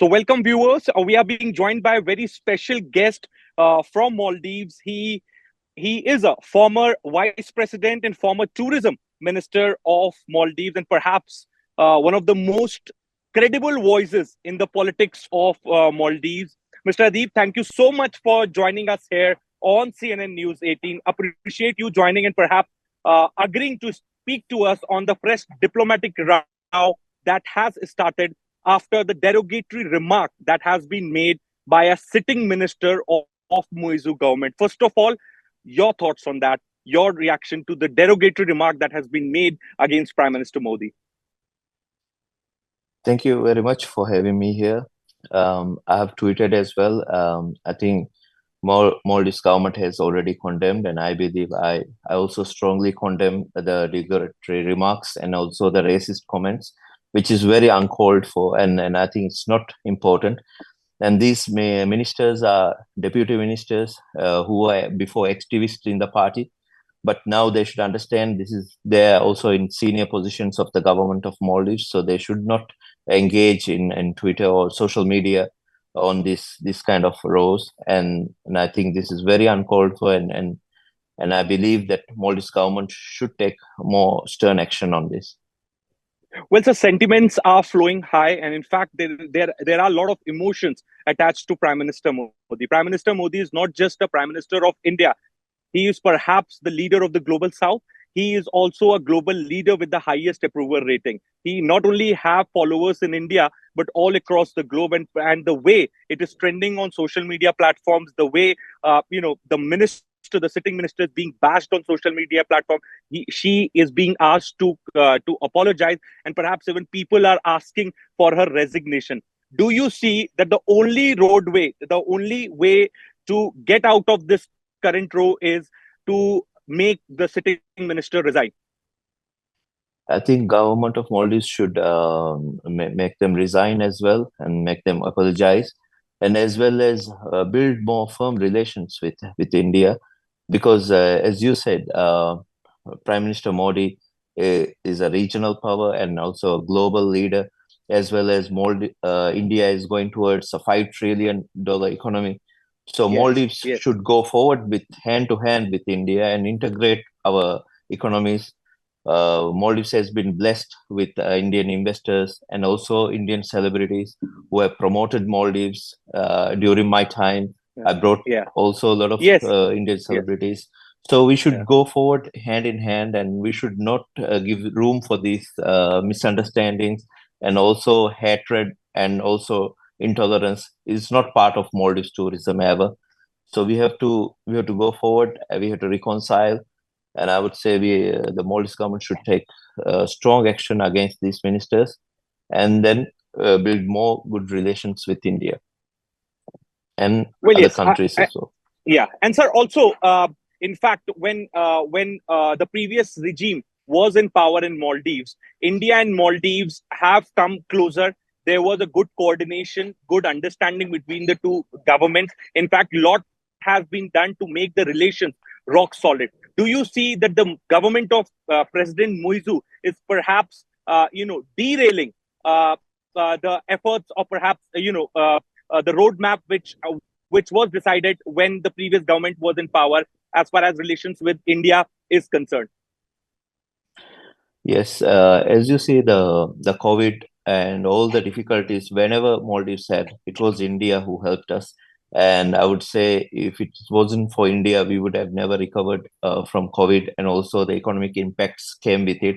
So, welcome, viewers. We are being joined by a very special guest from Maldives. He is a former vice president and former tourism minister of Maldives, and perhaps one of the most credible voices in the politics of Maldives. Mr. Adeeb, thank you so much for joining us here on CNN News 18. Appreciate you joining and perhaps agreeing to speak to us on the fresh diplomatic row that has started after the derogatory remark that has been made by a sitting minister of Muizu government. First of all, your thoughts on that, your reaction to the derogatory remark that has been made against Prime Minister Modi. Thank you very much for having me here. I have tweeted as well. I think Maldives government has already condemned, and I believe I also strongly condemn the derogatory remarks and also the racist comments, which is very uncalled for, and I think it's not important. And these ministers are deputy ministers who are before activists in the party, but now they should understand they're also in senior positions of the government of Maldives, so they should not engage in Twitter or social media on this kind of rows. And I think this is very uncalled for, and I believe that Maldives government should take more stern action on this. Well, the sentiments are flowing high, and in fact, there are a lot of emotions attached to Prime Minister Modi. Prime Minister Modi is not just a Prime Minister of India. He is perhaps the leader of the global South. He is also a global leader with the highest approval rating. He not only have followers in India, but all across the globe. And the way it is trending on social media platforms, the way, the sitting minister is being bashed on social media platform. She is being asked to apologize. And perhaps even people are asking for her resignation. Do you see that the only way to get out of this current row is to make the sitting minister resign? I think government of Maldives should make them resign as well and make them apologize, and as well as build more firm relations with India, because as you said, Prime Minister Modi is a regional power and also a global leader, as well as India is going towards a $5 trillion economy. So Maldives should go forward with hand to hand with India and integrate our economies. Maldives has been blessed with Indian investors and also Indian celebrities who have promoted Maldives during my time. I brought also a lot of Indian celebrities. So we should go forward hand in hand, and we should not give room for these misunderstandings and also hatred and also intolerance. Is not part of Maldives tourism ever. So we have to go forward. We have to reconcile, and I would say the Maldives government should take strong action against these ministers, and then build more good relations with India and other countries as well. Yeah, and sir, also, in fact, when the previous regime was in power in Maldives, India and Maldives have come closer. There was a good coordination, good understanding between the two governments. In fact, a lot has been done to make the relations rock solid. Do you see that the government of President Muizu is perhaps, derailing the efforts, or perhaps, the roadmap which was decided when the previous government was in power, as far as relations with India is concerned? Yes, as you see, the COVID and all the difficulties, whenever Maldives had, it was India who helped us. And I would say if it wasn't for India, we would have never recovered from COVID, and also the economic impacts came with it.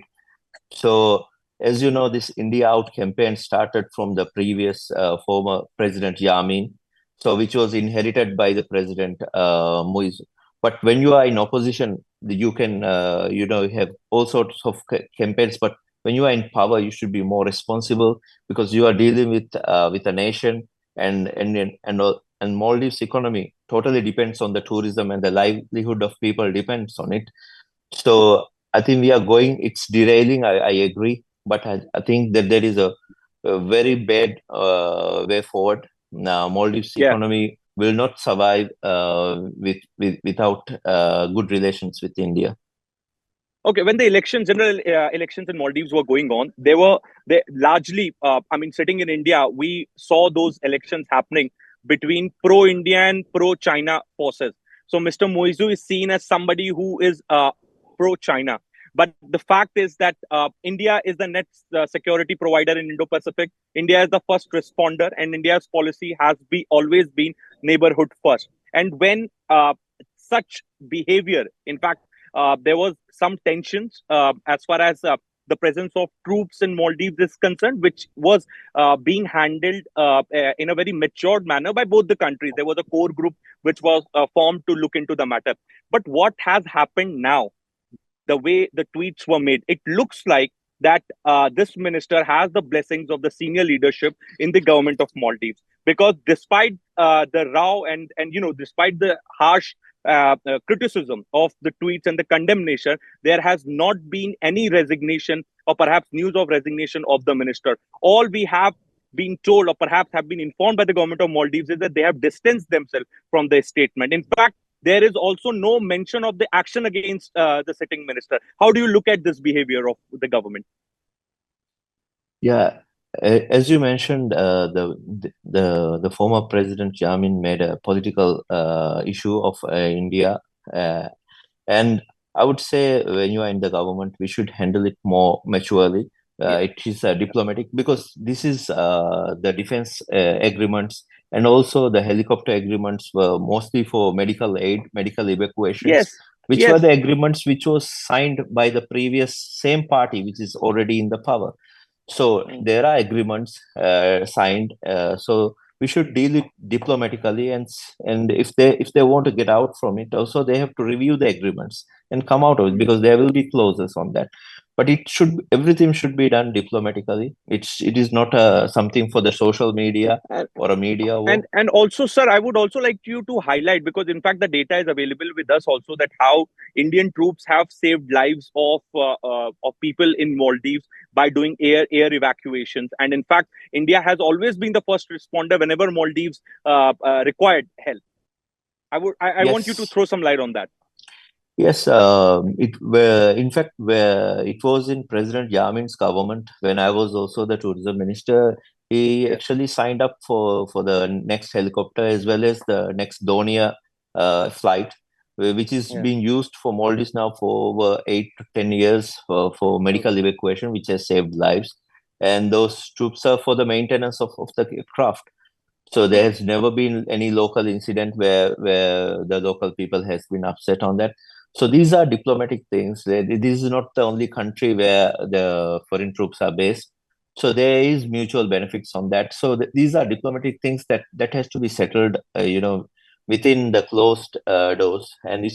So, as you know, this India Out campaign started from the previous former President Yamin, so which was inherited by the President Muiz. But when you are in opposition, you can, have all sorts of campaigns. But when you are in power, you should be more responsible, because you are dealing with a nation, and Maldives economy totally depends on the tourism, and the livelihood of people depends on it. So I think it's derailing, I agree, but I think that there is a very bad way forward. Now, Maldives economy will not survive without good relations with India. Okay, when the general elections in Maldives were going on, they largely, I mean, sitting in India, we saw those elections happening between pro-India and pro-China forces. So Mr. Moizu is seen as somebody who is pro-China. But the fact is that India is the net security provider in Indo-Pacific. India is the first responder, and India's policy has always been neighborhood first. And when such behavior, in fact, there was some tensions as far as the presence of troops in Maldives is concerned, which was being handled in a very matured manner by both the countries. There was a core group which was formed to look into the matter. But what has happened now, the way the tweets were made, it looks like that this minister has the blessings of the senior leadership in the government of Maldives. Because despite the row and despite the harsh criticism of the tweets and the condemnation, there has not been any resignation or perhaps news of resignation of the minister. All we have been told or perhaps have been informed by the government of Maldives is that they have distanced themselves from the statement. In fact, there is also no mention of the action against the sitting minister. How do you look at this behavior of the government? Yeah, as you mentioned, the former President Jammeh made a political issue of India, and I would say when you are in the government, we should handle it more maturely. It is diplomatic because this is the defense agreements and also the helicopter agreements were mostly for medical aid, medical evacuations, Yes, which were yes. the agreements which was signed by the previous same party which is already in the power. So Mm. there are agreements signed. So we should deal it diplomatically, and if they want to get out from it, also they have to review the agreements and come out of it because there will be clauses on that. But everything should be done diplomatically. It is not something for the social media And, or a media war. and also, sir, I would also like you to highlight, because in fact the data is available with us also, that how Indian troops have saved lives of people in Maldives by doing air evacuations. And in fact, India has always been the first responder whenever Maldives required help. I want you to Yes. throw some light on that. Yes, in fact, where it was in President Yamin's government when I was also the tourism minister, he Yes, actually signed up for the next helicopter as well as the next Donia flight, which is yeah. being used for Maldives now for over 8 to 10 years for medical Okay. evacuation, which has saved lives. And those troops are for the maintenance of the craft. So there Hmm. has never been any local incident where the local people has been upset on that. So these are diplomatic things. This is not the only country where the foreign troops are based. So there is mutual benefits on that. So these are diplomatic things that has to be settled, within the closed doors, and it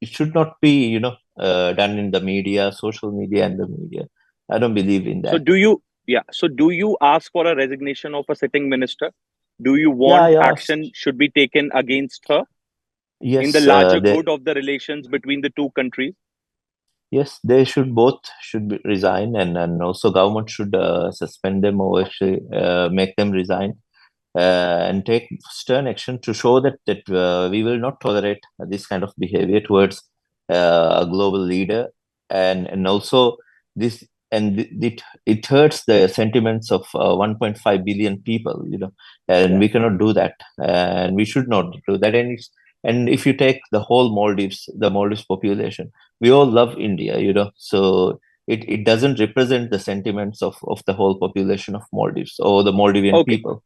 should not be, done in the media, social media, and the media. I don't believe in So that. do you, yeah. So do you ask for a resignation of a sitting minister? Do you Yeah, want yeah. action should be taken against her in the Yes, larger good of the relations between the two countries? yes, they should both should resign, and also government should suspend them or actually make them resign and take stern action to show that we will not tolerate this kind of behavior towards a global leader, and also this it hurts the sentiments of 1.5 billion people, and Yeah. we cannot do that, and we should not do that. And if you take the Maldives population, we all love India, so it doesn't represent the sentiments of the whole population of Maldives or the Maldivian Okay. people.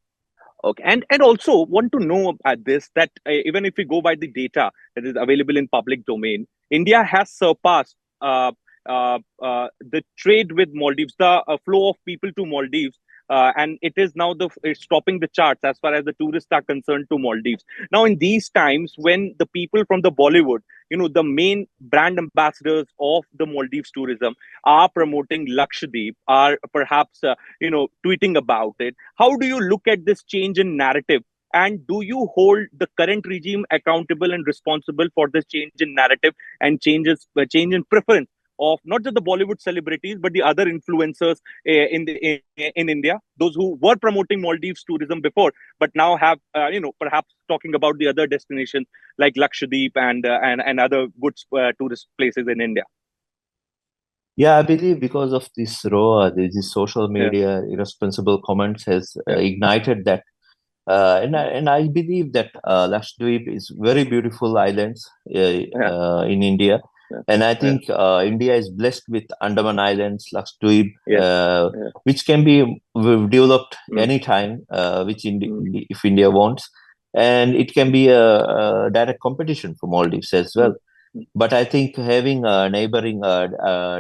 Okay. And also want to know at this that even if we go by the data that is available in public domain, India has surpassed the trade with Maldives, the flow of people to Maldives. And it is now it's topping the charts as far as the tourists are concerned to Maldives. Now, in these times when the people from the Bollywood, the main brand ambassadors of the Maldives tourism are promoting Lakshadweep, are perhaps tweeting about it. How do you look at this change in narrative? And do you hold the current regime accountable and responsible for this change in narrative and change in preference of not just the Bollywood celebrities but the other influencers in India, those who were promoting Maldives tourism before, but now have perhaps talking about the other destinations like Lakshadweep and other good tourist places in India? Yeah, I believe because of this raw, this social Yeah, media irresponsible comments has yeah, ignited that. And I believe that Lakshadweep is very beautiful islands yeah, in India. yeah, And I yeah. think India is blessed with Andaman Islands, Lakshadweep, Yes, yeah. which can be developed Mm, anytime, mm, if India wants. And it can be a direct competition for Maldives as well. mm, mm, But I think having a neighboring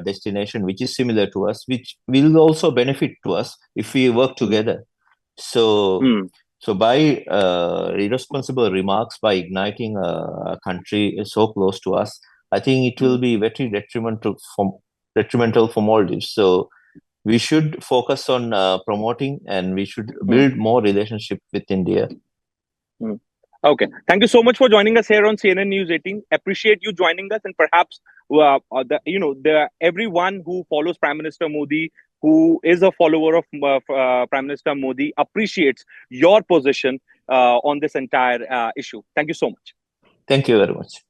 destination which is similar to us, which will also benefit to us if we work mm, together. So, mm, so by irresponsible remarks, by igniting a country so close to us, I think it will mm, be very detrimental for Maldives. So we should focus on promoting, and we should mm, build more relationship with India. mm. Okay. Thank you so much for joining us here on CNN News 18. Appreciate you joining us, and perhaps the everyone who follows Prime Minister Modi, who is a follower of Prime Minister Modi, appreciates your position on this entire issue. Thank you so much. Thank you very much.